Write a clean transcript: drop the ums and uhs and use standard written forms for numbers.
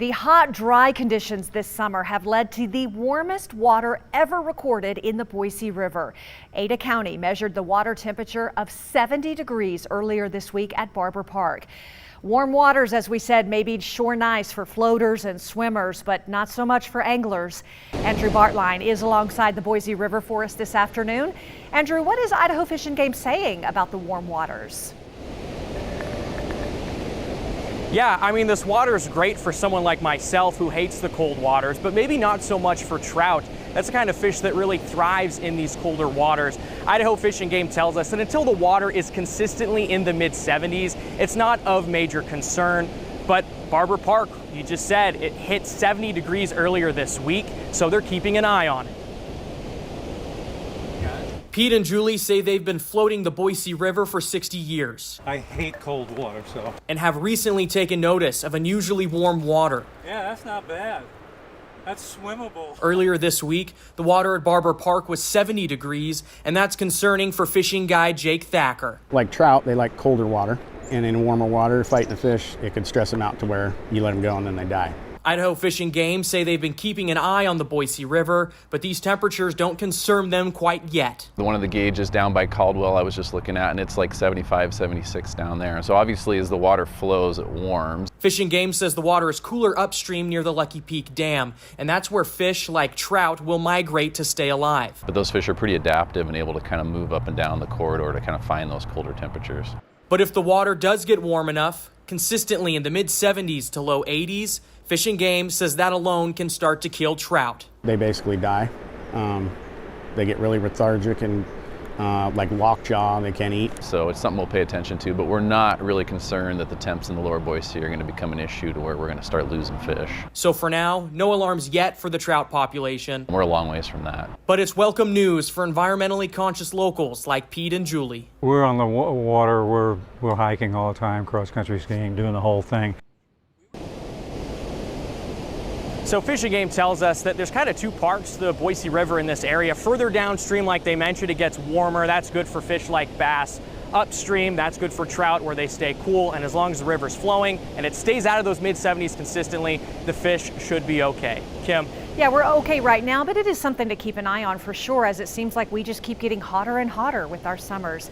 The hot, dry conditions this summer have led to the warmest water ever recorded in the Boise River. Ada County measured the water temperature of 70 degrees earlier this week at Barber Park. Warm waters, as we said, may be sure nice for floaters and swimmers, but not so much for anglers. Andrew Bartline is alongside the Boise River for us this afternoon. Andrew, what is Idaho Fish and Game saying about the warm waters? Yeah, I mean, this water is great for someone like myself who hates the cold waters, but maybe not so much for trout. That's the kind of fish that really thrives in these colder waters. Idaho Fish and Game tells us that until the water is consistently in the mid-70s, it's not of major concern. But Barber Park, you just said, it hit 70 degrees earlier this week, so they're keeping an eye on it. Pete and Julie say they've been floating the Boise River for 60 years. I hate cold water, so. And have recently taken notice of unusually warm water. Yeah, that's not bad. That's swimmable. Earlier this week, the water at Barber Park was 70 degrees, and that's concerning for fishing guide Jake Thacker. Like trout, they like colder water. And in warmer water, fighting a fish, it could stress them out to where you let them go and then they die. Idaho Fish and Game say they've been keeping an eye on the Boise River, but these temperatures don't concern them quite yet. One of the gauges down by Caldwell I was just looking at, and it's like 75, 76 down there. So obviously as the water flows, it warms. Fish and Game says the water is cooler upstream near the Lucky Peak Dam, and that's where fish like trout will migrate to stay alive. But those fish are pretty adaptive and able to kind of move up and down the corridor to kind of find those colder temperatures. But if the water does get warm enough, consistently in the mid-70s to low 80s, Fish and Game says that alone can start to kill trout. They basically die. They get really lethargic and like lockjaw, they can't eat. So it's something we'll pay attention to, but we're not really concerned that the temps in the lower Boise are going to become an issue to where we're going to start losing fish. So for now, no alarms yet for the trout population. We're a long ways from that. But it's welcome news for environmentally conscious locals like Pete and Julie. We're on the water, we're hiking all the time, cross-country skiing, doing the whole thing. So Fish and Game tells us that there's kind of two parts to the Boise River in this area. Further downstream, like they mentioned, it gets warmer. That's good for fish like bass. Upstream, that's good for trout where they stay cool. And as long as the river's flowing and it stays out of those mid-70s consistently, the fish should be okay. Kim? Yeah, we're okay right now, but it is something to keep an eye on for sure, as it seems like we just keep getting hotter and hotter with our summers.